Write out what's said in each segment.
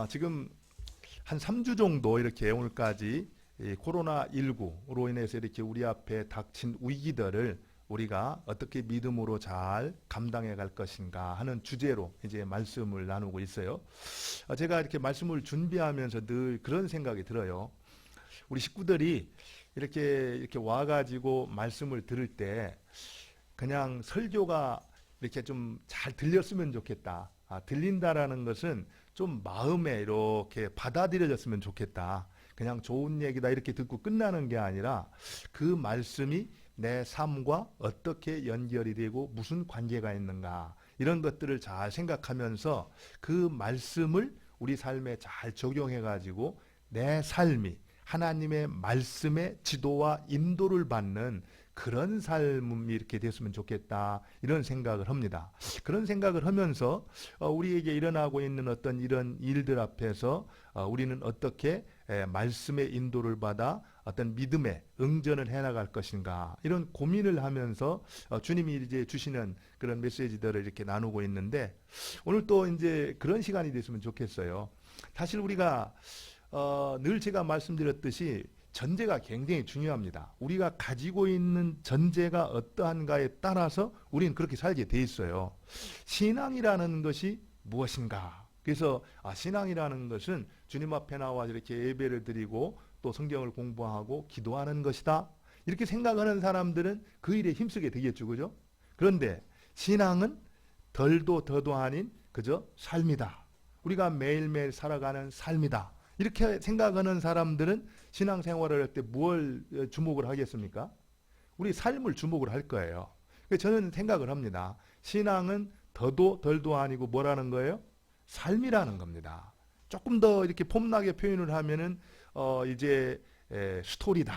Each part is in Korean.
지금 한 3주 정도 이렇게 오늘까지 이 코로나19로 인해서 이렇게 우리 앞에 닥친 위기들을 우리가 어떻게 믿음으로 잘 감당해 갈 것인가 하는 주제로 이제 말씀을 나누고 있어요. 제가 이렇게 말씀을 준비하면서 늘 그런 생각이 들어요. 우리 식구들이 이렇게 와가지고 말씀을 들을 때 그냥 설교가 이렇게 좀 잘 들렸으면 좋겠다. 들린다라는 것은 좀 마음에 이렇게 받아들여졌으면 좋겠다. 그냥 좋은 얘기다 이렇게 듣고 끝나는 게 아니라 그 말씀이 내 삶과 어떻게 연결이 되고 무슨 관계가 있는가 이런 것들을 잘 생각하면서 그 말씀을 우리 삶에 잘 적용해 가지고 내 삶이 하나님의 말씀의 지도와 인도를 받는 그런 삶이 이렇게 됐으면 좋겠다 이런 생각을 합니다. 그런 생각을 하면서 우리에게 일어나고 있는 어떤 이런 일들 앞에서 우리는 어떻게 말씀의 인도를 받아 어떤 믿음의 응전을 해나갈 것인가 이런 고민을 하면서 주님이 이제 주시는 그런 메시지들을 이렇게 나누고 있는데 오늘 또 이제 그런 시간이 됐으면 좋겠어요. 사실 우리가 늘 제가 말씀드렸듯이 전제가 굉장히 중요합니다. 우리가 가지고 있는 전제가 어떠한가에 따라서 우리는 그렇게 살게 돼 있어요. 신앙이라는 것이 무엇인가? 그래서 신앙이라는 것은 주님 앞에 나와 이렇게 예배를 드리고 또 성경을 공부하고 기도하는 것이다. 이렇게 생각하는 사람들은 그 일에 힘쓰게 되겠죠. 그죠? 그런데 신앙은 덜도 더도 아닌 그저 삶이다. 우리가 매일매일 살아가는 삶이다. 이렇게 생각하는 사람들은 신앙생활을 할 때 뭘 주목을 하겠습니까? 우리 삶을 주목을 할 거예요. 그래서 저는 생각을 합니다. 신앙은 더도 덜도 아니고 뭐라는 거예요? 삶이라는 겁니다. 조금 더 이렇게 폼나게 표현을 하면은 이제 스토리다.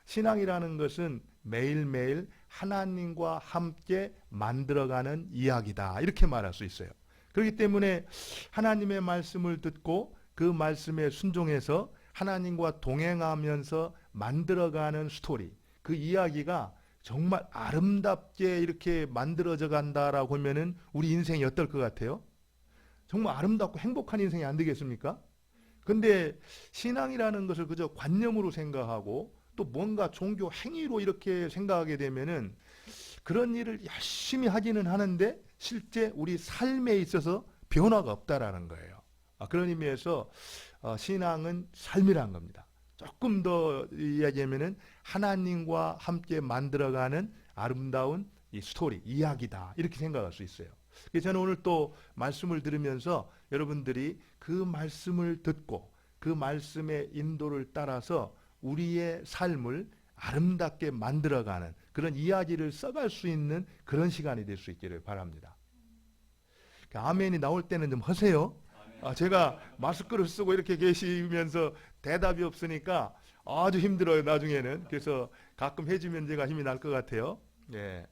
신앙이라는 것은 매일매일 하나님과 함께 만들어가는 이야기다. 이렇게 말할 수 있어요. 그렇기 때문에 하나님의 말씀을 듣고 그 말씀에 순종해서 하나님과 동행하면서 만들어가는 스토리, 그 이야기가 정말 아름답게 이렇게 만들어져 간다라고 하면은 우리 인생이 어떨 것 같아요? 정말 아름답고 행복한 인생이 안 되겠습니까? 근데 신앙이라는 것을 그저 관념으로 생각하고 또 뭔가 종교 행위로 이렇게 생각하게 되면은 그런 일을 열심히 하기는 하는데 실제 우리 삶에 있어서 변화가 없다라는 거예요. 그런 의미에서 신앙은 삶이라는 겁니다. 조금 더 이야기하면은 하나님과 함께 만들어가는 아름다운 이 스토리, 이야기다 이렇게 생각할 수 있어요. 그래서 저는 오늘 또 말씀을 들으면서 여러분들이 그 말씀을 듣고 그 말씀의 인도를 따라서 우리의 삶을 아름답게 만들어가는 그런 이야기를 써갈 수 있는 그런 시간이 될 수 있기를 바랍니다. 아멘이 나올 때는 좀 하세요. 제가 마스크를 쓰고 이렇게 계시면서 대답이 없으니까 아주 힘들어요, 나중에는. 그래서 가끔 해주면 제가 힘이 날 것 같아요. 예.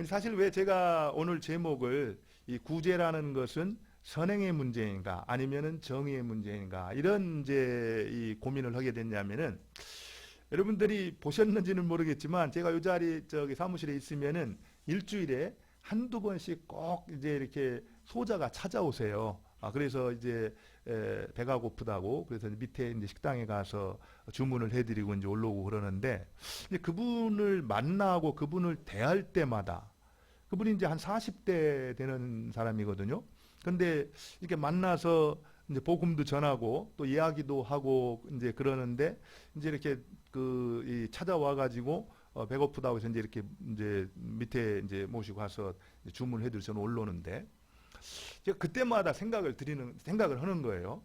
사실 왜 제가 오늘 제목을 이 구제라는 것은 선행의 문제인가 아니면은 정의의 문제인가 이런 이제 이 고민을 하게 됐냐면은 여러분들이 보셨는지는 모르겠지만 제가 이 자리 저기 사무실에 있으면은 일주일에 한두 번씩 꼭 이제 이렇게 소자가 찾아오세요. 그래서 이제 배가 고프다고 그래서 밑에 이제 식당에 가서 주문을 해드리고 이제 올라오고 그러는데 이제 그분을 만나고 그분을 대할 때마다 그분이 이제 한 40대 되는 사람이거든요. 근데 이렇게 만나서 이제 복음도 전하고 또 이야기도 하고 이제 그러는데 이제 이렇게 이 찾아와 가지고 배고프다고 해서 이제 이렇게 이제 밑에 이제 모시고 가서 주문을 해드려서 저는 올라오는데 제가 그때마다 생각을 하는 거예요.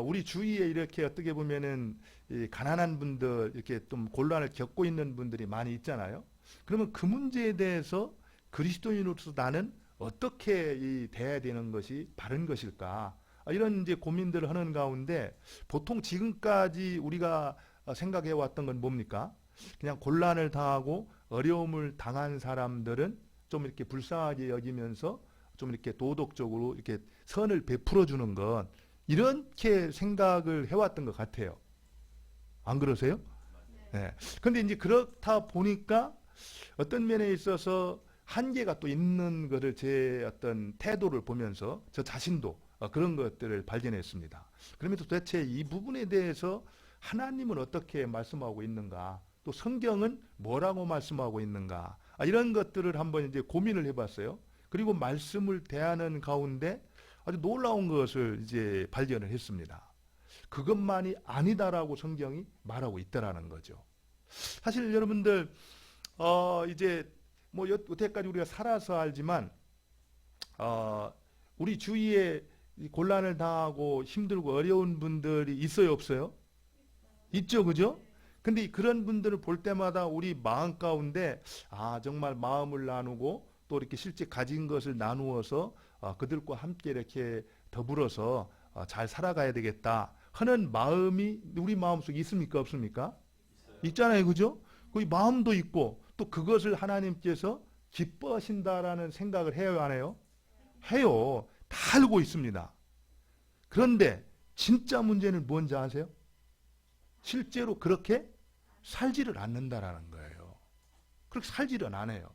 우리 주위에 이렇게 어떻게 보면은 이 가난한 분들 이렇게 좀 곤란을 겪고 있는 분들이 많이 있잖아요. 그러면 그 문제에 대해서 그리스도인으로서 나는 어떻게 대해야 되는 것이 바른 것일까? 이런 이제 고민들을 하는 가운데 보통 지금까지 우리가 생각해 왔던 건 뭡니까? 그냥 곤란을 당하고 어려움을 당한 사람들은 좀 이렇게 불쌍하게 여기면서 좀 이렇게 도덕적으로 이렇게 선을 베풀어 주는 것 이렇게 생각을 해왔던 것 같아요. 안 그러세요? 네. 근데 이제 그렇다 보니까 어떤 면에 있어서 한계가 또 있는 것을 제 어떤 태도를 보면서 저 자신도 그런 것들을 발견했습니다. 그러면서 도대체 이 부분에 대해서 하나님은 어떻게 말씀하고 있는가, 또 성경은 뭐라고 말씀하고 있는가, 이런 것들을 한번 이제 고민을 해봤어요. 그리고 말씀을 대하는 가운데 아주 놀라운 것을 이제 발견을 했습니다. 그것만이 아니다라고 성경이 말하고 있다라는 거죠. 사실 여러분들 이제 뭐 여태까지 우리가 살아서 알지만 우리 주위에 곤란을 당하고 힘들고 어려운 분들이 있어요, 없어요? 있죠, 그죠? 근데 그런 분들을 볼 때마다 우리 마음 가운데 정말 마음을 나누고 또 이렇게 실제 가진 것을 나누어서 그들과 함께 이렇게 더불어서 잘 살아가야 되겠다 하는 마음이 우리 마음속에 있습니까, 없습니까? 있잖아요, 그죠? 그 마음도 있고 또 그것을 하나님께서 기뻐하신다라는 생각을 해요, 안 해요? 해요. 다 알고 있습니다. 그런데 진짜 문제는 뭔지 아세요? 실제로 그렇게 살지를 않는다라는 거예요. 그렇게 살지를 않아요.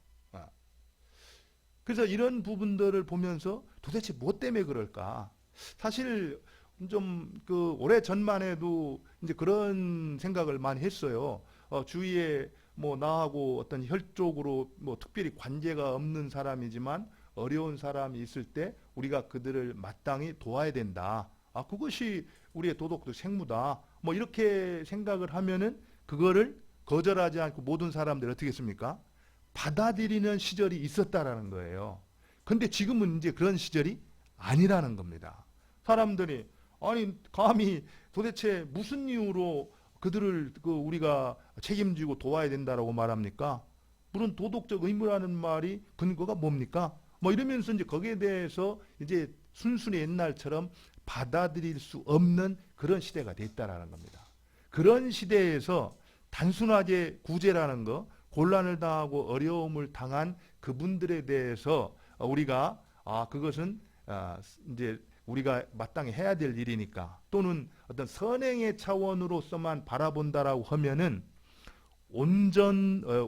그래서 이런 부분들을 보면서 도대체 뭐 때문에 그럴까? 사실 좀 그 오래 전만 해도 이제 그런 생각을 많이 했어요. 주위에 뭐 나하고 어떤 혈족으로 뭐 특별히 관계가 없는 사람이지만 어려운 사람이 있을 때 우리가 그들을 마땅히 도와야 된다. 그것이 우리의 도덕적 생무다. 뭐 이렇게 생각을 하면은 그거를 거절하지 않고 모든 사람들이 어떻게 했습니까? 받아들이는 시절이 있었다라는 거예요. 근데 지금은 이제 그런 시절이 아니라는 겁니다. 사람들이 아니 감히 도대체 무슨 이유로 그들을 우리가 책임지고 도와야 된다라고 말합니까? 물론 도덕적 의무라는 말이 근거가 뭡니까? 뭐 이러면서 이제 거기에 대해서 이제 순순히 옛날처럼 받아들일 수 없는 그런 시대가 됐다라는 겁니다. 그런 시대에서 단순하게 구제라는 거, 곤란을 당하고 어려움을 당한 그분들에 대해서 우리가 그것은 이제 우리가 마땅히 해야 될 일이니까, 또는 어떤 선행의 차원으로서만 바라본다라고 하면은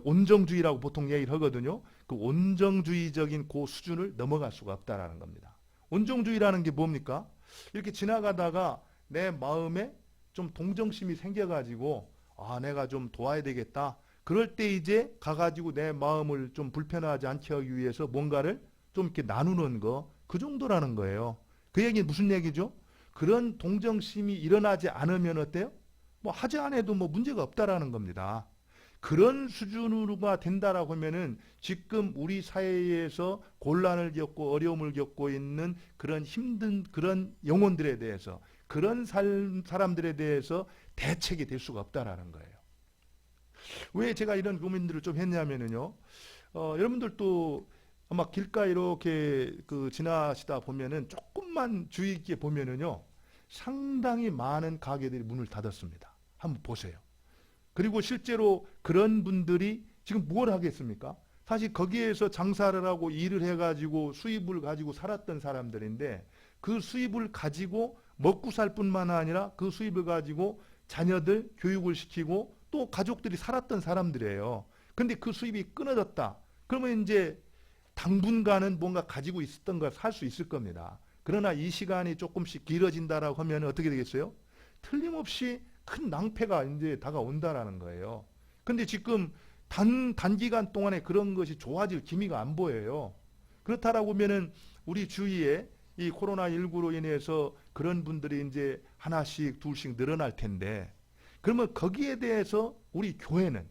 온정주의라고 보통 얘기를 하거든요. 그 온정주의적인 그 수준을 넘어갈 수가 없다라는 겁니다. 온정주의라는 게 뭡니까? 이렇게 지나가다가 내 마음에 좀 동정심이 생겨가지고 내가 좀 도와야 되겠다. 그럴 때 이제 가가지고 내 마음을 좀 불편하지 않게 하기 위해서 뭔가를 좀 이렇게 나누는 거, 그 정도라는 거예요. 그 얘기는 무슨 얘기죠? 그런 동정심이 일어나지 않으면 어때요? 뭐 하지 않아도 뭐 문제가 없다라는 겁니다. 그런 수준으로가 된다라고 하면은 지금 우리 사회에서 곤란을 겪고 어려움을 겪고 있는 그런 힘든 그런 영혼들에 대해서, 그런 사람들에 대해서 대책이 될 수가 없다라는 거예요. 왜 제가 이런 고민들을 좀 했냐면은요. 여러분들도 아마 길가에 이렇게 지나시다 보면은 조금만 주의 있게 보면은요. 상당히 많은 가게들이 문을 닫았습니다. 한번 보세요. 그리고 실제로 그런 분들이 지금 뭘 하겠습니까? 사실 거기에서 장사를 하고 일을 해가지고 수입을 가지고 살았던 사람들인데, 그 수입을 가지고 먹고 살 뿐만 아니라 그 수입을 가지고 자녀들 교육을 시키고 또 가족들이 살았던 사람들이에요. 근데 그 수입이 끊어졌다. 그러면 이제 당분간은 뭔가 가지고 있었던 걸 살 수 있을 겁니다. 그러나 이 시간이 조금씩 길어진다라고 하면 어떻게 되겠어요? 틀림없이 큰 낭패가 이제 다가온다라는 거예요. 근데 지금 단기간 동안에 그런 것이 좋아질 기미가 안 보여요. 그렇다라고 하면은 우리 주위에 이 코로나19로 인해서 그런 분들이 이제 하나씩 둘씩 늘어날 텐데, 그러면 거기에 대해서 우리 교회는,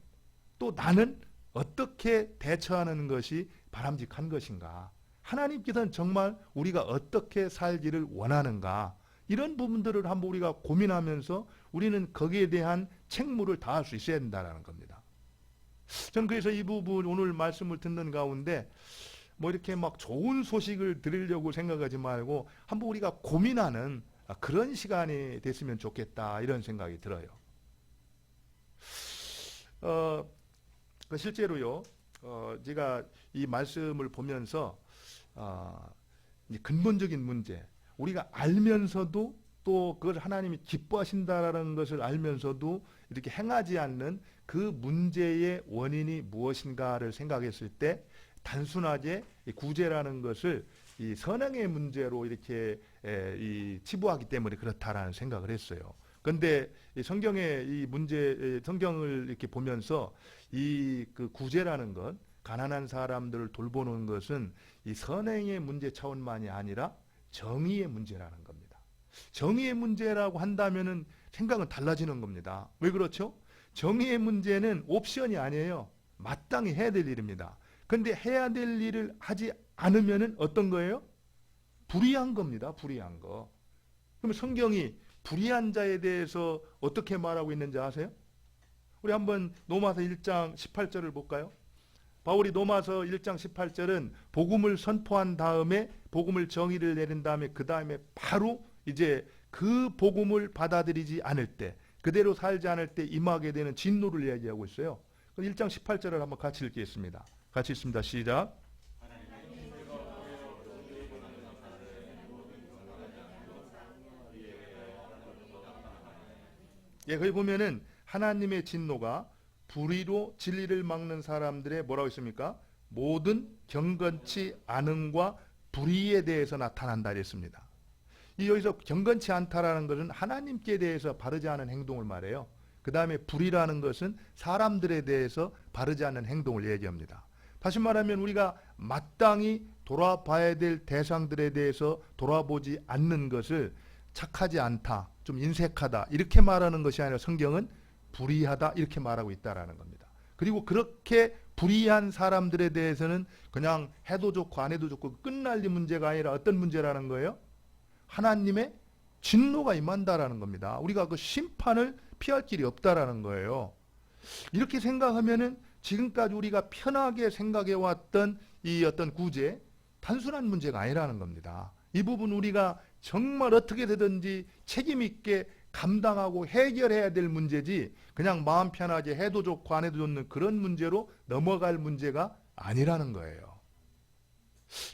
또 나는 어떻게 대처하는 것이 바람직한 것인가? 하나님께서는 정말 우리가 어떻게 살기를 원하는가? 이런 부분들을 한번 우리가 고민하면서 우리는 거기에 대한 책무를 다할 수 있어야 된다는 겁니다. 저는 그래서 이 부분 오늘 말씀을 듣는 가운데 뭐 이렇게 막 좋은 소식을 들으려고 생각하지 말고 한번 우리가 고민하는 그런 시간이 됐으면 좋겠다, 이런 생각이 들어요. 실제로요, 제가 이 말씀을 보면서 이제 근본적인 문제, 우리가 알면서도 또 그걸 하나님이 기뻐하신다라는 것을 알면서도 이렇게 행하지 않는 그 문제의 원인이 무엇인가를 생각했을 때 단순하게 구제라는 것을 이 선행의 문제로 이렇게 치부하기 때문에 그렇다라는 생각을 했어요. 그런데 성경의 이 문제, 성경을 이렇게 보면서 이 그 구제라는 것, 가난한 사람들을 돌보는 것은 이 선행의 문제 차원만이 아니라 정의의 문제라는 겁니다. 정의의 문제라고 한다면은 생각은 달라지는 겁니다. 왜 그렇죠? 정의의 문제는 옵션이 아니에요. 마땅히 해야 될 일입니다. 그런데 해야 될 일을 하지 않으면은 어떤 거예요? 불의한 겁니다. 불의한 거. 그럼 성경이 불의한 자에 대해서 어떻게 말하고 있는지 아세요? 우리 한번 로마서 1장 18절을 볼까요? 바울이 로마서 1장 18절은 복음을 선포한 다음에 복음을 정의를 내린 다음에 그 다음에 바로 이제 그 복음을 받아들이지 않을 때, 그대로 살지 않을 때 임하게 되는 진노를 이야기하고 있어요. 1장 18절을 한번 같이 읽겠습니다. 같이 읽습니다. 시작. 예, 거기 보면은 하나님의 진노가 불의로 진리를 막는 사람들의 뭐라고 있습니까? 모든 경건치 않음과 불의에 대해서 나타난다 이랬습니다. 이 여기서 경건치 않다라는 것은 하나님께 대해서 바르지 않은 행동을 말해요. 그 다음에 불의라는 것은 사람들에 대해서 바르지 않은 행동을 얘기합니다. 다시 말하면 우리가 마땅히 돌아봐야 될 대상들에 대해서 돌아보지 않는 것을 착하지 않다, 좀 인색하다 이렇게 말하는 것이 아니라 성경은 불의하다 이렇게 말하고 있다라는 겁니다. 그리고 그렇게 불의한 사람들에 대해서는 그냥 해도 좋고 안 해도 좋고 끝날 문제가 아니라 어떤 문제라는 거예요? 하나님의 진노가 임한다라는 겁니다. 우리가 그 심판을 피할 길이 없다라는 거예요. 이렇게 생각하면은 지금까지 우리가 편하게 생각해 왔던 이 어떤 구제, 단순한 문제가 아니라는 겁니다. 이 부분 우리가 정말 어떻게 되든지 책임 있게 감당하고 해결해야 될 문제지 그냥 마음 편하게 해도 좋고 안 해도 좋는 그런 문제로 넘어갈 문제가 아니라는 거예요.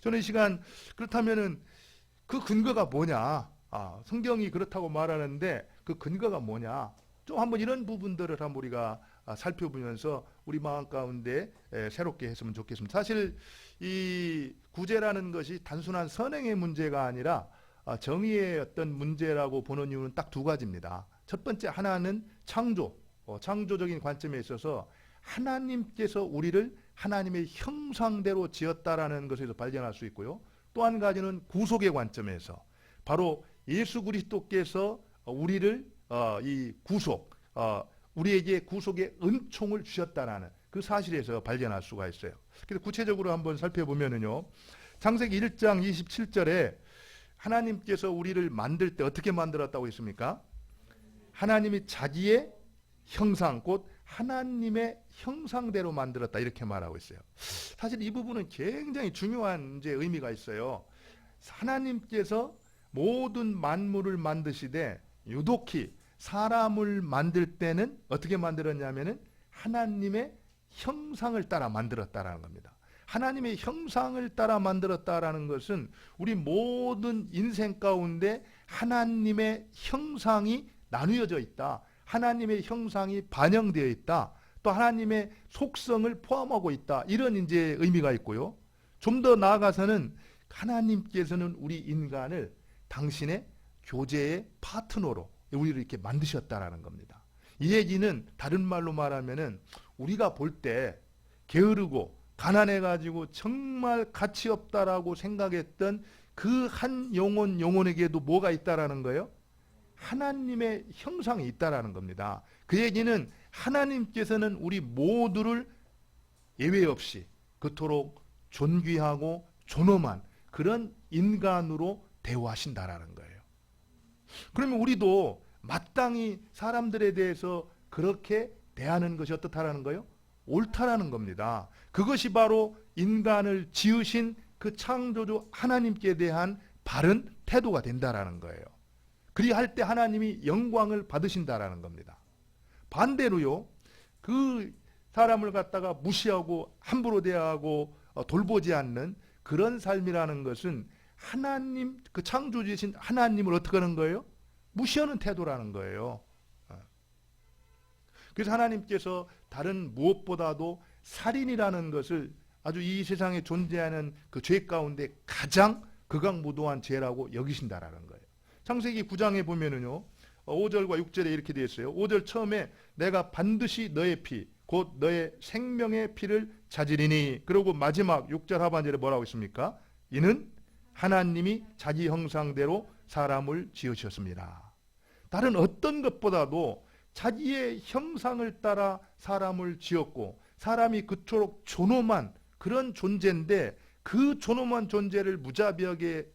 저는 이 시간 그렇다면은 그 근거가 뭐냐? 성경이 그렇다고 말하는데 그 근거가 뭐냐? 좀 한번 이런 부분들을 한번 우리가 살펴보면서 우리 마음 가운데 새롭게 했으면 좋겠습니다. 사실 이 구제라는 것이 단순한 선행의 문제가 아니라 정의의 어떤 문제라고 보는 이유는 딱 두 가지입니다. 첫 번째 하나는 창조적인 관점에 있어서 하나님께서 우리를 하나님의 형상대로 지었다라는 것에서 발견할 수 있고요. 또 한 가지는 구속의 관점에서 바로 예수 그리스도께서 우리를 이 구속, 우리에게 구속의 은총을 주셨다라는 그 사실에서 발견할 수가 있어요. 그래서 구체적으로 한번 살펴보면은요. 창세기 1장 27절에 하나님께서 우리를 만들 때 어떻게 만들었다고 했습니까? 하나님이 자기의 형상, 곧 하나님의 형상대로 만들었다 이렇게 말하고 있어요. 사실 이 부분은 굉장히 중요한 이제 의미가 있어요. 하나님께서 모든 만물을 만드시되 유독히 사람을 만들 때는 어떻게 만들었냐면은 하나님의 형상을 따라 만들었다라는 겁니다. 하나님의 형상을 따라 만들었다라는 것은 우리 모든 인생 가운데 하나님의 형상이 나누어져 있다. 하나님의 형상이 반영되어 있다. 또 하나님의 속성을 포함하고 있다. 이런 이제 의미가 있고요. 좀 더 나아가서는 하나님께서는 우리 인간을 당신의 교제의 파트너로 우리를 이렇게 만드셨다라는 겁니다. 이 얘기는 다른 말로 말하면은 우리가 볼 때 게으르고 가난해가지고 정말 가치 없다라고 생각했던 그 한 영혼에게도 뭐가 있다라는 거예요? 하나님의 형상이 있다라는 겁니다. 그 얘기는 하나님께서는 우리 모두를 예외 없이 그토록 존귀하고 존엄한 그런 인간으로 대우하신다라는 거예요. 그러면 우리도 마땅히 사람들에 대해서 그렇게 대하는 것이 어떻다라는 거예요? 옳다라는 겁니다. 그것이 바로 인간을 지으신 그 창조주 하나님께 대한 바른 태도가 된다라는 거예요. 그리할 때 하나님이 영광을 받으신다라는 겁니다. 반대로요, 그 사람을 갖다가 무시하고 함부로 대하고 돌보지 않는 그런 삶이라는 것은 하나님, 그 창조주이신 하나님을 어떻게 하는 거예요? 무시하는 태도라는 거예요. 그래서 하나님께서 다른 무엇보다도 살인이라는 것을 아주 이 세상에 존재하는 그 죄 가운데 가장 극악무도한 죄라고 여기신다라는 거예요. 창세기 9장에 보면은요, 5절과 6절에 이렇게 되어 있어요. 5절 처음에 내가 반드시 너의 피, 곧 너의 생명의 피를 찾으리니. 그리고 마지막 6절 하반절에 뭐라고 있습니까? 이는 하나님이 자기 형상대로 사람을 지으셨습니다. 다른 어떤 것보다도 자기의 형상을 따라 사람을 지었고, 사람이 그토록 존엄한 그런 존재인데 그 존엄한 존재를 무자비하게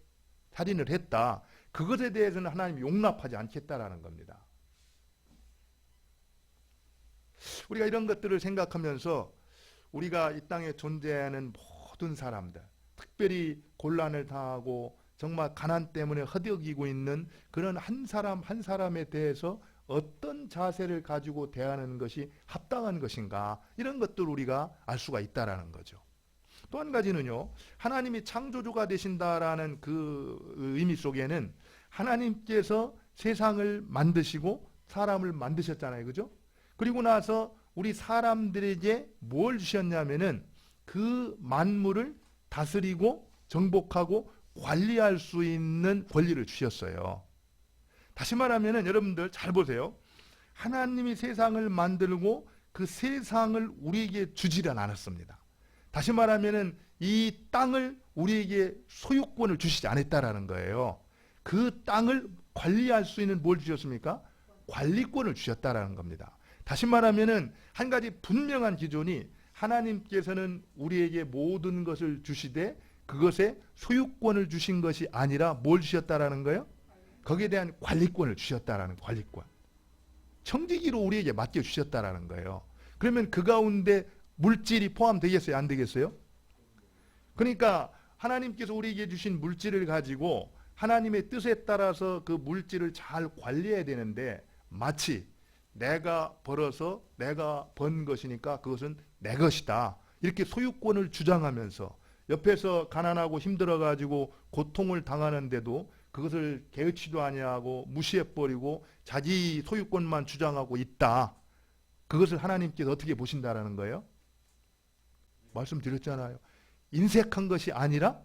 살인을 했다. 그것에 대해서는 하나님이 용납하지 않겠다라는 겁니다. 우리가 이런 것들을 생각하면서 우리가 이 땅에 존재하는 모든 사람들, 특별히 곤란을 당하고 정말 가난 때문에 허덕이고 있는 그런 한 사람 한 사람에 대해서 어떤 자세를 가지고 대하는 것이 합당한 것인가, 이런 것들을 우리가 알 수가 있다라는 거죠. 또 한 가지는요, 하나님이 창조주가 되신다라는 그 의미 속에는 하나님께서 세상을 만드시고 사람을 만드셨잖아요. 그죠? 그리고 나서 우리 사람들에게 뭘 주셨냐면은 그 만물을 다스리고 정복하고 관리할 수 있는 권리를 주셨어요. 다시 말하면은 여러분들 잘 보세요. 하나님이 세상을 만들고 그 세상을 우리에게 주지는 않았습니다. 다시 말하면은 이 땅을 우리에게 소유권을 주시지 않았다라는 거예요. 그 땅을 관리할 수 있는 뭘 주셨습니까? 관리권을 주셨다라는 겁니다. 다시 말하면은 한 가지 분명한 기준이, 하나님께서는 우리에게 모든 것을 주시되 그것에 소유권을 주신 것이 아니라 뭘 주셨다라는 거예요? 거기에 대한 관리권을 주셨다라는, 관리권. 청지기로 우리에게 맡겨 주셨다라는 거예요. 그러면 그 가운데 물질이 포함되겠어요? 안 되겠어요? 그러니까 하나님께서 우리에게 주신 물질을 가지고 하나님의 뜻에 따라서 그 물질을 잘 관리해야 되는데, 마치 내가 벌어서 내가 번 것이니까 그것은 내 것이다, 이렇게 소유권을 주장하면서 옆에서 가난하고 힘들어가지고 고통을 당하는데도 그것을 개의치도 아니하고 무시해버리고 자기 소유권만 주장하고 있다. 그것을 하나님께서 어떻게 보신다라는 거예요? 말씀드렸잖아요. 인색한 것이 아니라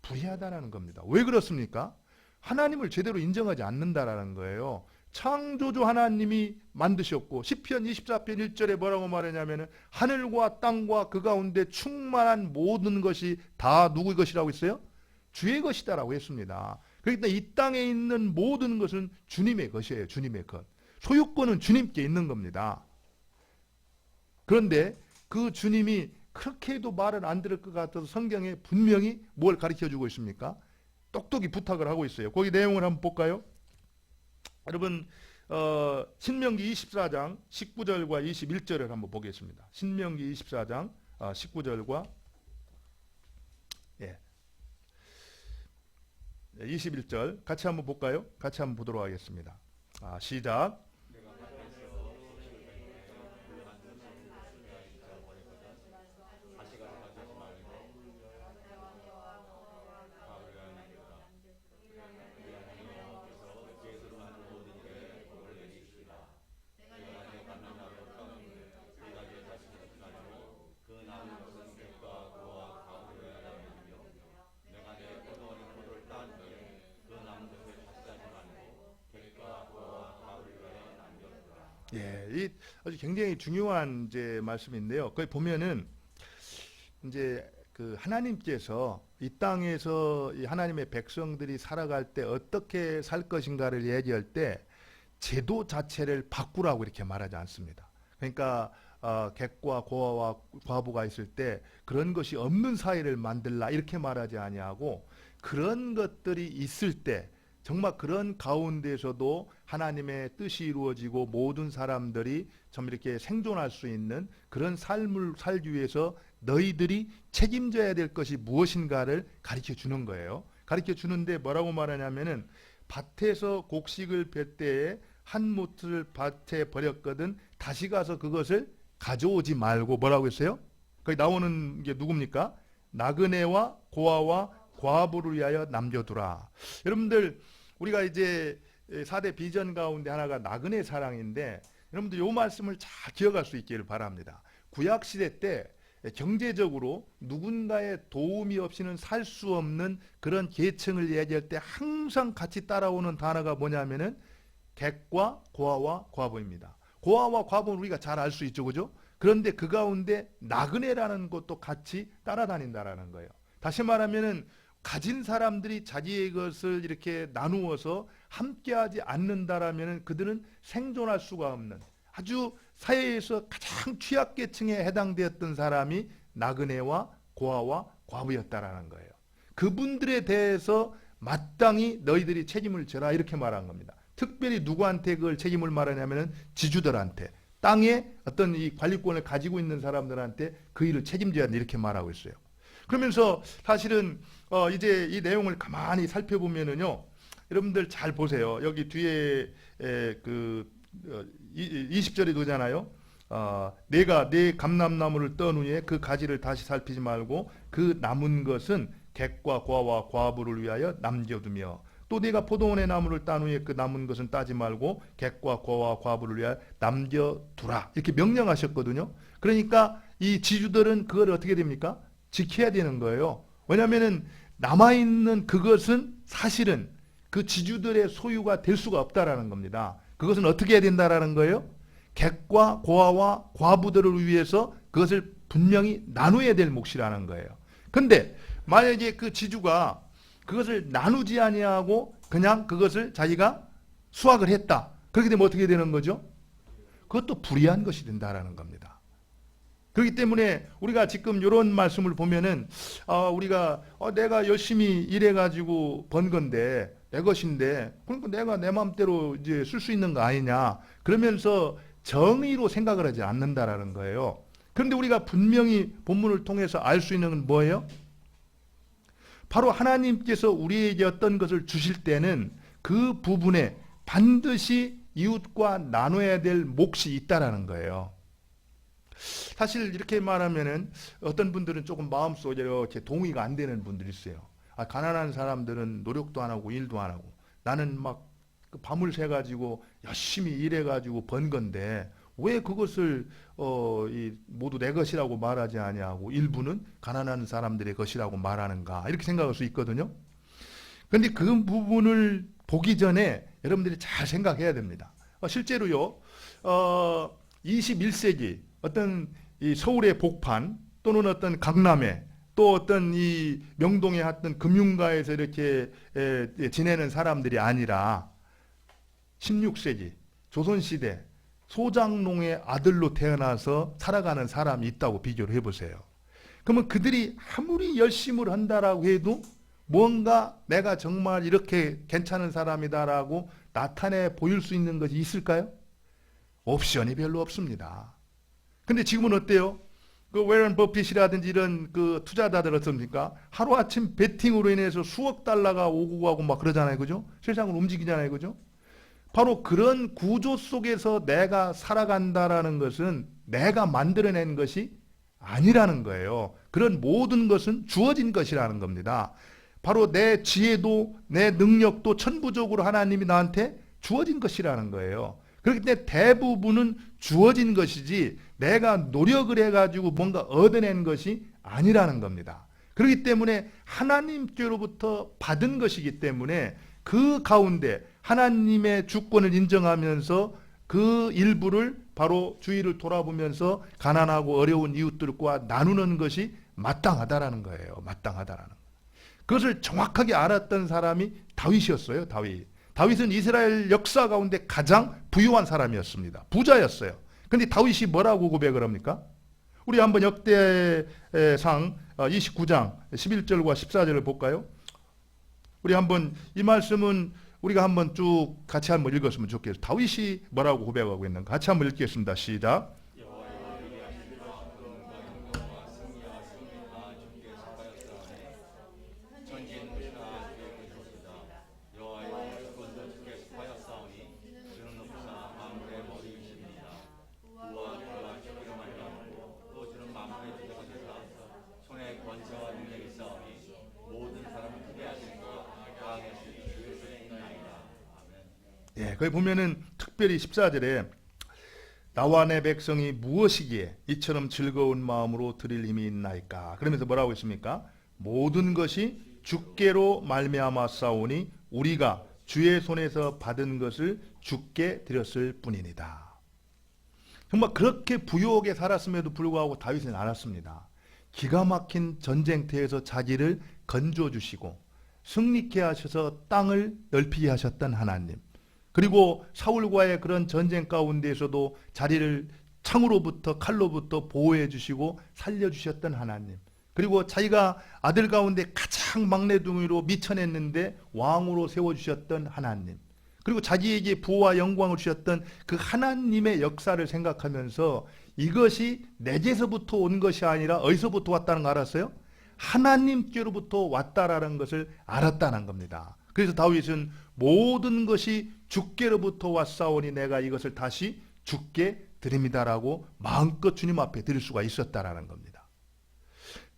불의하다라는 겁니다. 왜 그렇습니까? 하나님을 제대로 인정하지 않는다라는 거예요. 창조주 하나님이 만드셨고, 시편 24편 1절에 뭐라고 말하냐면은 하늘과 땅과 그 가운데 충만한 모든 것이 다 누구의 것이라고 했어요? 주의 것이다라고 했습니다. 그러니까 이 땅에 있는 모든 것은 주님의 것이에요. 주님의 것. 소유권은 주님께 있는 겁니다. 그런데 그 주님이 그렇게 해도 말을 안 들을 것 같아서 성경에 분명히 뭘 가르쳐주고 있습니까? 똑똑히 부탁을 하고 있어요. 거기 내용을 한번 볼까요? 여러분, 신명기 24장 19절과 21절을 한번 보겠습니다. 신명기 24장 19절과 21절 같이 한번 볼까요? 같이 한번 보도록 하겠습니다. 시작. 예, 이 아주 굉장히 중요한 이제 말씀인데요. 거기 보면은 이제 그 하나님께서 이 땅에서 이 하나님의 백성들이 살아갈 때 어떻게 살 것인가를 얘기할 때 제도 자체를 바꾸라고 이렇게 말하지 않습니다. 그러니까 객과 고아와 과부가 있을 때 그런 것이 없는 사회를 만들라 이렇게 말하지 아니하고, 그런 것들이 있을 때 정말 그런 가운데서도 하나님의 뜻이 이루어지고 모든 사람들이 좀 이렇게 생존할 수 있는 그런 삶을 살기 위해서 너희들이 책임져야 될 것이 무엇인가를 가르쳐 주는 거예요. 가르쳐 주는데 뭐라고 말하냐면은, 밭에서 곡식을 뺄 때에 한 무틀을 밭에 버렸거든 다시 가서 그것을 가져오지 말고, 뭐라고 했어요? 거기 나오는 게 누굽니까? 나그네와 고아와 과부를 위하여 남겨두라. 여러분들, 우리가 이제 4대 비전 가운데 하나가 나그네 사랑인데, 여러분들 이 말씀을 잘 기억할 수 있기를 바랍니다. 구약시대 때 경제적으로 누군가의 도움이 없이는 살 수 없는 그런 계층을 얘기할 때 항상 같이 따라오는 단어가 뭐냐면은 객과 고아와 과부입니다. 고아와 과부는 우리가 잘 알 수 있죠, 그죠? 그런데 그 가운데 나그네라는 것도 같이 따라다닌다라는 거예요. 다시 말하면은 가진 사람들이 자기의 것을 이렇게 나누어서 함께하지 않는다라면은 그들은 생존할 수가 없는 아주 사회에서 가장 취약계층에 해당되었던 사람이 나그네와 고아와 과부였다라는 거예요. 그분들에 대해서 마땅히 너희들이 책임을 져라 이렇게 말한 겁니다. 특별히 누구한테 그걸 책임을 말하냐면은 지주들한테, 땅에 어떤 이 관리권을 가지고 있는 사람들한테 그 일을 책임져야 한다 이렇게 말하고 있어요. 그러면서 사실은 이제 이 내용을 가만히 살펴보면은요, 여러분들 잘 보세요. 여기 뒤에 그 20절이 되잖아요. 내가 내 감람나무를 떤 후에 그 가지를 다시 살피지 말고 그 남은 것은 객과 고아와 과부를 위하여 남겨두며 또 내가 포도원의 나무를 딴 후에 그 남은 것은 따지 말고 객과 고아와 과부를 위하여 남겨두라 이렇게 명령하셨거든요. 그러니까 이 지주들은 그걸 어떻게 됩니까? 지켜야 되는 거예요. 왜냐하면 남아있는 그것은 사실은 그 지주들의 소유가 될 수가 없다라는 겁니다. 그것은 어떻게 해야 된다라는 거예요? 객과 고아와 과부들을 위해서 그것을 분명히 나눠야 될 몫이라는 거예요. 근데 만약에 그 지주가 그것을 나누지 아니하고 그냥 그것을 자기가 수확을 했다. 그렇게 되면 어떻게 되는 거죠? 그것도 불의한 것이 된다라는 겁니다. 그렇기 때문에 우리가 지금 이런 말씀을 보면은 우리가 내가 열심히 일해가지고 번 건데 내 것인데 그러니까 내가 내 마음대로 이제 쓸 수 있는 거 아니냐 그러면서 정의로 생각을 하지 않는다라는 거예요. 그런데 우리가 분명히 본문을 통해서 알 수 있는 건 뭐예요? 바로 하나님께서 우리에게 어떤 것을 주실 때는 그 부분에 반드시 이웃과 나눠야 될 몫이 있다라는 거예요. 사실 이렇게 말하면은 어떤 분들은 조금 마음속에 이렇게 동의가 안 되는 분들이 있어요. 가난한 사람들은 노력도 안 하고 일도 안 하고 나는 막 밤을 새가지고 열심히 일해가지고 번 건데 왜 그것을 모두 내 것이라고 말하지 아니하고 일부는 가난한 사람들의 것이라고 말하는가 이렇게 생각할 수 있거든요. 그런데 그 부분을 보기 전에 여러분들이 잘 생각해야 됩니다. 실제로요 21세기 어떤 이 서울의 복판 또는 어떤 강남에 또 어떤 이 명동의 어떤 금융가에서 이렇게 지내는 사람들이 아니라 16세기 조선시대 소장농의 아들로 태어나서 살아가는 사람이 있다고 비교를 해보세요. 그러면 그들이 아무리 열심을 한다라고 해도 뭔가 내가 정말 이렇게 괜찮은 사람이다라고 나타내 보일 수 있는 것이 있을까요? 옵션이 별로 없습니다. 근데 지금은 어때요? 그 워런 버핏이라든지 이런 그 투자자들 어떻습니까? 하루아침 베팅으로 인해서 수억 달러가 오고 가고 막 그러잖아요. 그죠? 세상을 움직이잖아요. 그죠? 바로 그런 구조 속에서 내가 살아간다라는 것은 내가 만들어낸 것이 아니라는 거예요. 그런 모든 것은 주어진 것이라는 겁니다. 바로 내 지혜도 내 능력도 천부적으로 하나님이 나한테 주어진 것이라는 거예요. 그렇기 때문에 대부분은 주어진 것이지 내가 노력을 해가지고 뭔가 얻어낸 것이 아니라는 겁니다. 그렇기 때문에 하나님께로부터 받은 것이기 때문에 그 가운데 하나님의 주권을 인정하면서 그 일부를 바로 주위를 돌아보면서 가난하고 어려운 이웃들과 나누는 것이 마땅하다라는 거예요. 마땅하다라는 거. 그것을 정확하게 알았던 사람이 다윗이었어요. 다윗은 이스라엘 역사 가운데 가장 부유한 사람이었습니다. 부자였어요. 그런데 다윗이 뭐라고 고백을 합니까? 우리 한번 역대상 29장 11절과 14절을 볼까요? 우리 한번 이 말씀은 우리가 한번 쭉 같이 한번 읽었으면 좋겠어요. 다윗이 뭐라고 고백하고 있는가? 같이 한번 읽겠습니다. 시작. 예, 거기 보면은 특별히 14절에 나와 내 백성이 무엇이기에 이처럼 즐거운 마음으로 드릴 힘이 있나이까. 그러면서 뭐라고 했습니까? 모든 것이 주께로 말미암아 싸우니 우리가 주의 손에서 받은 것을 주께 드렸을 뿐이니다. 정말 그렇게 부유하게 살았음에도 불구하고 다윗은 알았습니다. 기가 막힌 전쟁터에서 자기를 건져주시고 승리케 하셔서 땅을 넓히게 하셨던 하나님, 그리고 사울과의 그런 전쟁 가운데에서도 자리를 창으로부터 칼로부터 보호해 주시고 살려주셨던 하나님, 그리고 자기가 아들 가운데 가장 막내둥이로 미쳐냈는데 왕으로 세워주셨던 하나님, 그리고 자기에게 부와 영광을 주셨던 그 하나님의 역사를 생각하면서 이것이 내게서부터 온 것이 아니라 어디서부터 왔다는 거 알았어요? 하나님께로부터 왔다라는 것을 알았다는 겁니다. 그래서 다윗은 모든 것이 주께로부터 왔사오니 내가 이것을 다시 주께 드립니다라고 마음껏 주님 앞에 드릴 수가 있었다라는 겁니다.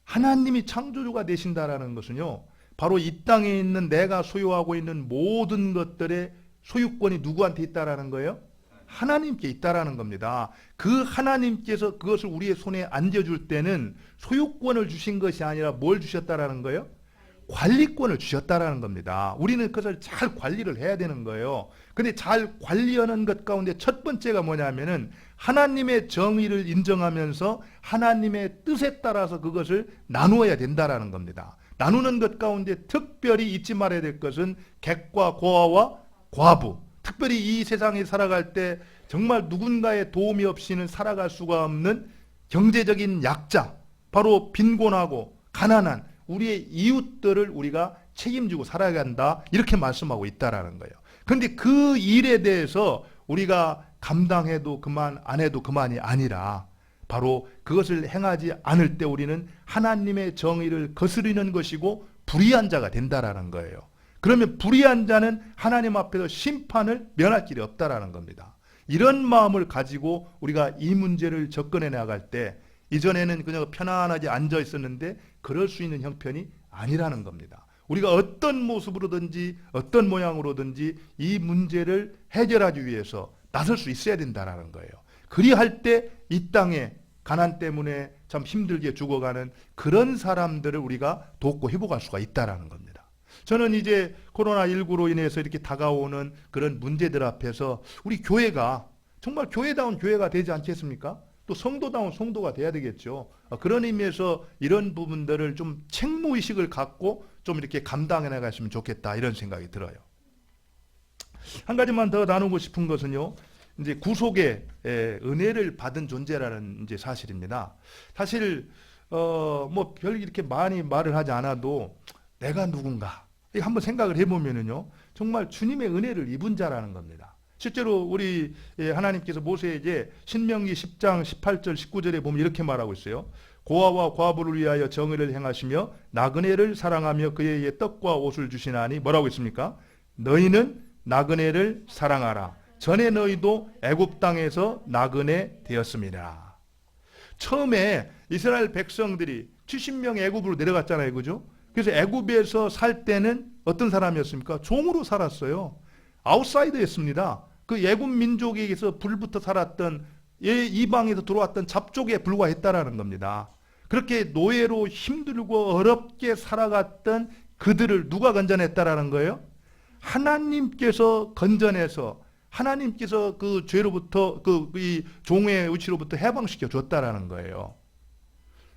하나님이 창조주가 되신다라는 것은요, 바로 이 땅에 있는 내가 소유하고 있는 모든 것들의 소유권이 누구한테 있다라는 거예요? 하나님께 있다라는 겁니다. 그 하나님께서 그것을 우리의 손에 안겨줄 때는 소유권을 주신 것이 아니라 뭘 주셨다라는 거예요? 관리권을 주셨다라는 겁니다. 우리는 그것을 잘 관리를 해야 되는 거예요. 근데 잘 관리하는 것 가운데 첫 번째가 뭐냐면은 하나님의 정의를 인정하면서 하나님의 뜻에 따라서 그것을 나누어야 된다라는 겁니다. 나누는 것 가운데 특별히 잊지 말아야 될 것은 객과 고아와 과부, 특별히 이 세상에 살아갈 때 정말 누군가의 도움이 없이는 살아갈 수가 없는 경제적인 약자, 바로 빈곤하고 가난한 우리의 이웃들을 우리가 책임지고 살아야 한다, 이렇게 말씀하고 있다라는 거예요. 그런데 그 일에 대해서 우리가 감당해도 그만, 안 해도 그만이 아니라 바로 그것을 행하지 않을 때 우리는 하나님의 정의를 거스르는 것이고 불의한 자가 된다라는 거예요. 그러면 불의한 자는 하나님 앞에서 심판을 면할 길이 없다라는 겁니다. 이런 마음을 가지고 우리가 이 문제를 접근해 나갈 때 이전에는 그냥 편안하게 앉아 있었는데 그럴 수 있는 형편이 아니라는 겁니다. 우리가 어떤 모습으로든지 어떤 모양으로든지 이 문제를 해결하기 위해서 나설 수 있어야 된다는 거예요. 그리할 때 이 땅에 가난 때문에 참 힘들게 죽어가는 그런 사람들을 우리가 돕고 회복할 수가 있다는 겁니다. 저는 이제 코로나19로 인해서 이렇게 다가오는 그런 문제들 앞에서 우리 교회가 정말 교회다운 교회가 되지 않겠습니까? 또 성도다운 성도가 돼야 되겠죠. 그런 의미에서 이런 부분들을 좀 책무의식을 갖고 좀 이렇게 감당해 나갔으면 좋겠다, 이런 생각이 들어요. 한 가지만 더 나누고 싶은 것은요, 이제 구속의 은혜를 받은 존재라는 이제 사실입니다. 사실 뭐 별 이렇게 많이 말을 하지 않아도 내가 누군가 한번 생각을 해보면은요, 정말 주님의 은혜를 입은 자라는 겁니다. 실제로 우리 하나님께서 모세에게 신명기 10장 18절 19절에 보면 이렇게 말하고 있어요. 고아와 과부를 위하여 정의를 행하시며 나그네를 사랑하며 그에게 떡과 옷을 주시나니 뭐라고 있습니까? 너희는 나그네를 사랑하라. 전에 너희도 애굽 땅에서 나그네 되었습니다. 처음에 이스라엘 백성들이 70명 애굽으로 내려갔잖아요, 그죠? 그래서 애굽에서 살 때는 어떤 사람이었습니까? 종으로 살았어요. 아웃사이더였습니다. 그 애굽 민족에게서 불부터 살았던 이방에서 들어왔던 잡족에 불과했다라는 겁니다. 그렇게 노예로 힘들고 어렵게 살아갔던 그들을 누가 건져냈다라는 거예요? 하나님께서 건져내서 하나님께서 그 죄로부터 이 종의 위치로부터 해방시켜 줬다라는 거예요.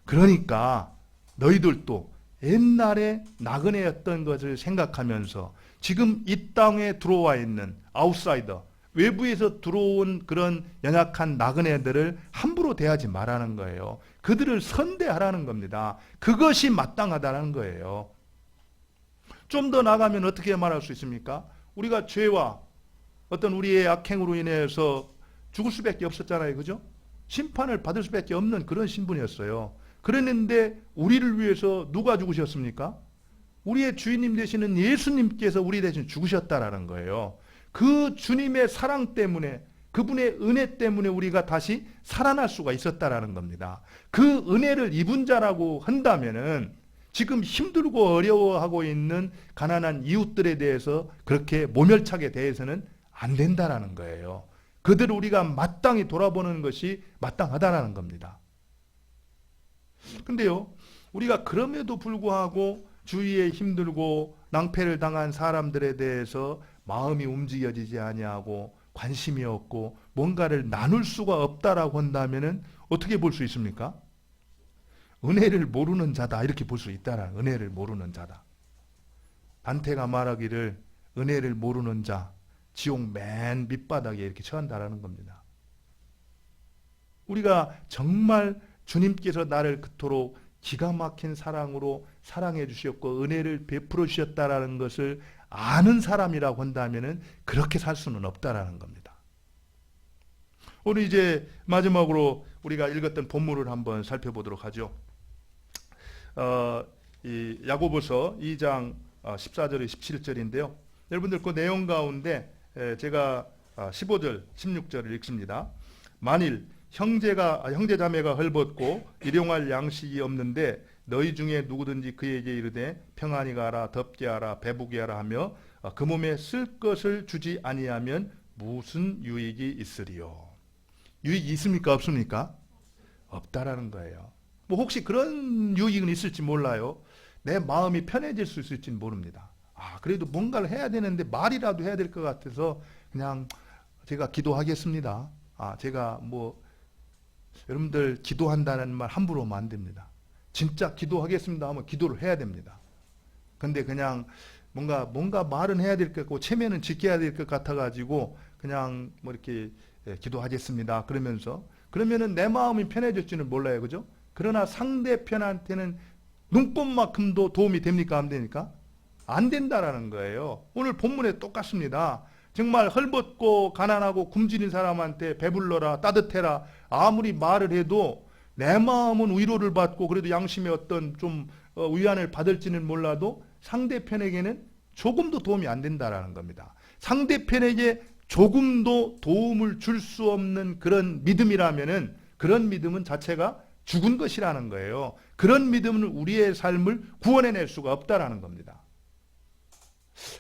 그러니까 너희들도 옛날에 나그네였던 것을 생각하면서 지금 이 땅에 들어와 있는 아웃사이더, 외부에서 들어온 그런 연약한 나그네들을 함부로 대하지 말라는 거예요. 그들을 선대하라는 겁니다. 그것이 마땅하다는 거예요. 좀 더 나가면 어떻게 말할 수 있습니까? 우리가 죄와 어떤 우리의 악행으로 인해서 죽을 수밖에 없었잖아요, 그죠? 심판을 받을 수밖에 없는 그런 신분이었어요. 그랬는데 우리를 위해서 누가 죽으셨습니까? 우리의 주인님 되시는 예수님께서 우리 대신 죽으셨다라는 거예요. 그 주님의 사랑 때문에, 그분의 은혜 때문에 우리가 다시 살아날 수가 있었다라는 겁니다. 그 은혜를 입은 자라고 한다면은 지금 힘들고 어려워하고 있는 가난한 이웃들에 대해서 그렇게 모멸차게 대해서는 안 된다라는 거예요. 그들을 우리가 마땅히 돌아보는 것이 마땅하다라는 겁니다. 근데요, 우리가 그럼에도 불구하고 주위에 힘들고 낭패를 당한 사람들에 대해서 마음이 움직여지지 아니하고 관심이 없고 뭔가를 나눌 수가 없다라고 한다면은 어떻게 볼 수 있습니까? 은혜를 모르는 자다, 이렇게 볼 수 있다라는, 은혜를 모르는 자다. 단테가 말하기를 은혜를 모르는 자 지옥 맨 밑바닥에 이렇게 처한다라는 겁니다. 우리가 정말 주님께서 나를 그토록 기가 막힌 사랑으로 사랑해 주셨고 은혜를 베풀어 주셨다라는 것을 아는 사람이라고 한다면은 그렇게 살 수는 없다라는 겁니다. 오늘 이제 마지막으로 우리가 읽었던 본문을 한번 살펴보도록 하죠. 이 야고보서 2장 14절에 17절인데요. 여러분들 그 내용 가운데 제가 15절, 16절을 읽습니다. 만일 형제자매가 헐벗고 일용할 양식이 없는데 너희 중에 누구든지 그에게 이르되 평안히 가라, 덥게 하라, 배부게 하라 하며 그 몸에 쓸 것을 주지 아니하면 무슨 유익이 있으리요? 유익이 있습니까? 없습니까? 없다라는 거예요. 뭐 혹시 그런 유익은 있을지 몰라요. 내 마음이 편해질 수 있을지는 모릅니다. 그래도 뭔가를 해야 되는데 말이라도 해야 될 것 같아서 그냥 제가 기도하겠습니다. 제가 뭐 여러분들 기도한다는 말 함부로 하면 안 됩니다. 진짜 기도하겠습니다 하면 기도를 해야 됩니다. 근데 그냥 뭔가 말은 해야 될 것 같고 체면은 지켜야 될 것 같아가지고 그냥 뭐 이렇게 기도하겠습니다 그러면은 내 마음이 편해질지는 몰라요, 그죠? 그러나 상대편한테는 눈꼽만큼도 도움이 됩니까? 안 됩니까? 안 된다라는 거예요. 오늘 본문에 똑같습니다. 정말 헐벗고 가난하고 굶주린 사람한테 배불러라, 따뜻해라 아무리 말을 해도 내 마음은 위로를 받고 그래도 양심의 어떤 좀 위안을 받을지는 몰라도 상대편에게는 조금도 도움이 안 된다라는 겁니다. 상대편에게 조금도 도움을 줄 수 없는 그런 믿음이라면은 그런 믿음은 자체가 죽은 것이라는 거예요. 그런 믿음은 우리의 삶을 구원해낼 수가 없다라는 겁니다.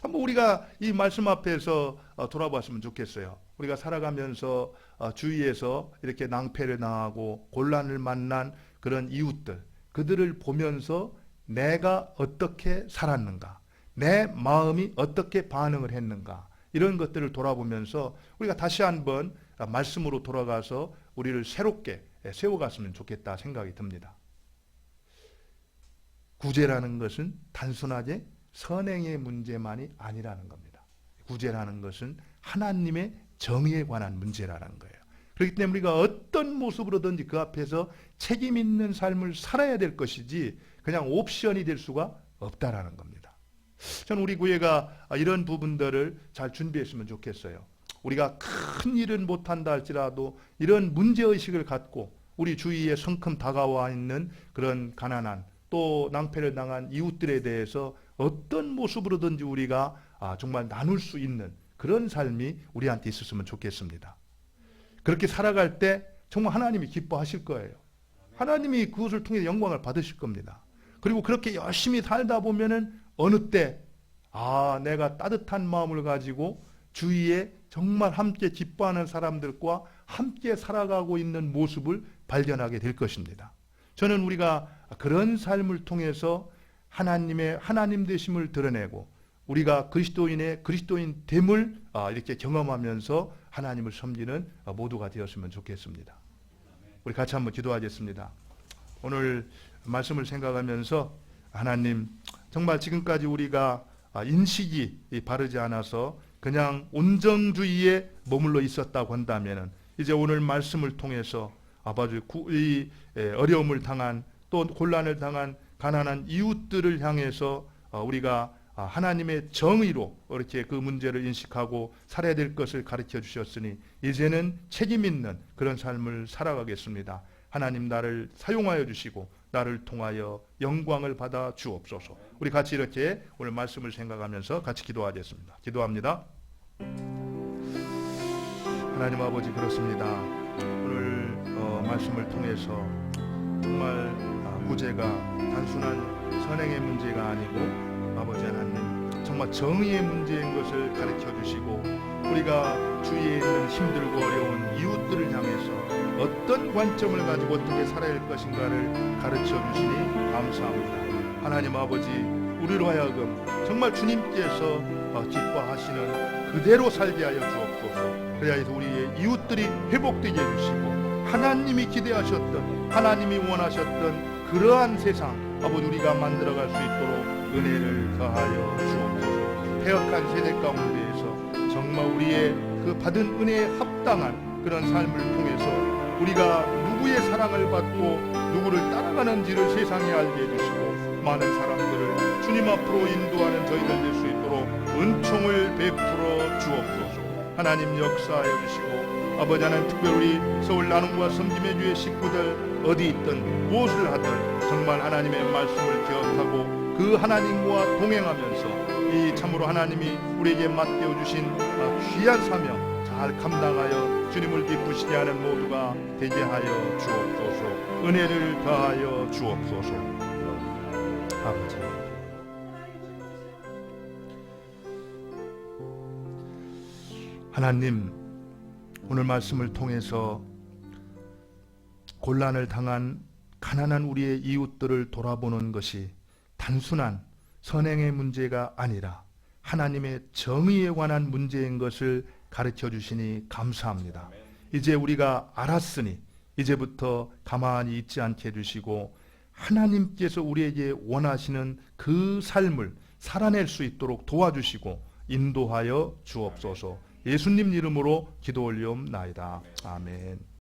한번 우리가 이 말씀 앞에서 돌아봤으면 좋겠어요. 우리가 살아가면서 주위에서 이렇게 낭패를 당하고 곤란을 만난 그런 이웃들, 그들을 보면서 내가 어떻게 살았는가, 내 마음이 어떻게 반응을 했는가, 이런 것들을 돌아보면서 우리가 다시 한번 말씀으로 돌아가서 우리를 새롭게 세워갔으면 좋겠다 생각이 듭니다. 구제라는 것은 단순하게 선행의 문제만이 아니라는 겁니다. 구제라는 것은 하나님의 정의에 관한 문제라는 거예요. 그렇기 때문에 우리가 어떤 모습으로든지 그 앞에서 책임 있는 삶을 살아야 될 것이지 그냥 옵션이 될 수가 없다라는 겁니다. 저는 우리 교회가 이런 부분들을 잘 준비했으면 좋겠어요. 우리가 큰 일은 못한다 할지라도 이런 문제의식을 갖고 우리 주위에 성큼 다가와 있는 그런 가난한 또 낭패를 당한 이웃들에 대해서 어떤 모습으로든지 우리가 정말 나눌 수 있는 그런 삶이 우리한테 있었으면 좋겠습니다. 그렇게 살아갈 때 정말 하나님이 기뻐하실 거예요. 하나님이 그것을 통해 영광을 받으실 겁니다. 그리고 그렇게 열심히 살다 보면은 어느 때 내가 따뜻한 마음을 가지고 주위에 정말 함께 기뻐하는 사람들과 함께 살아가고 있는 모습을 발견하게 될 것입니다. 저는 우리가 그런 삶을 통해서 하나님의 하나님 되심을 드러내고 우리가 그리스도인의 그리스도인됨을 이렇게 경험하면서 하나님을 섬기는 모두가 되었으면 좋겠습니다. 우리 같이 한번 기도하겠습니다. 오늘 말씀을 생각하면서 하나님, 정말 지금까지 우리가 인식이 바르지 않아서 그냥 온정주의에 머물러 있었다고 한다면 이제 오늘 말씀을 통해서 아버지 이 어려움을 당한 또 곤란을 당한 가난한 이웃들을 향해서 우리가 하나님의 정의로 이렇게 그 문제를 인식하고 살아야 될 것을 가르쳐 주셨으니 이제는 책임 있는 그런 삶을 살아가겠습니다. 하나님 나를 사용하여 주시고 나를 통하여 영광을 받아 주옵소서. 우리 같이 이렇게 오늘 말씀을 생각하면서 같이 기도하겠습니다. 기도합니다. 하나님 아버지, 그렇습니다. 오늘 말씀을 통해서 정말 구제가 단순한 선행의 문제가 아니고 아버지 하나님 정말 정의의 문제인 것을 가르쳐 주시고 우리가 주위 주위에 있는 힘들고 어려운 이웃들을 향해서 어떤 관점을 가지고 어떻게 살아야 할 것인가를 가르쳐 주시니 감사합니다. 하나님 아버지, 우리로 하여금 정말 주님께서 기뻐하시는 그대로 살게 하여 주옵소서. 그래야 해서 우리의 이웃들이 회복되게 해주시고 하나님이 기대하셨던, 하나님이 원하셨던 그러한 세상 아버지 우리가 만들어갈 수 있도록 은혜를 더하여 주옵소서. 패역한 세대 가운데에서 정말 우리의 그 받은 은혜에 합당한 그런 삶을 통해서 우리가 누구의 사랑을 받고 누구를 따라가는지를 세상에 알게 해주시고 많은 사람들을 주님 앞으로 인도하는 저희들 될 수 있도록 은총을 베풀어 주옵소서. 하나님 역사하여 주시고 아버지 하나님 특별히 서울 나눔과 섬김의 주의 식구들 어디 있든 무엇을 하든 정말 하나님의 말씀을 기억하고 그 하나님과 동행하면서 이 참으로 하나님이 우리에게 맡겨주신 귀한 사명 잘 감당하여 주님을 기쁘시게 하는 모두가 되게 하여 주옵소서. 은혜를 더하여 주옵소서. 아버지, 하나님, 오늘 말씀을 통해서 곤란을 당한 가난한 우리의 이웃들을 돌아보는 것이 단순한 선행의 문제가 아니라 하나님의 정의에 관한 문제인 것을 가르쳐 주시니 감사합니다. 이제 우리가 알았으니 이제부터 가만히 있지 않게 해주시고 하나님께서 우리에게 원하시는 그 삶을 살아낼 수 있도록 도와주시고 인도하여 주옵소서. 예수님 이름으로 기도 올리옵나이다. 아멘.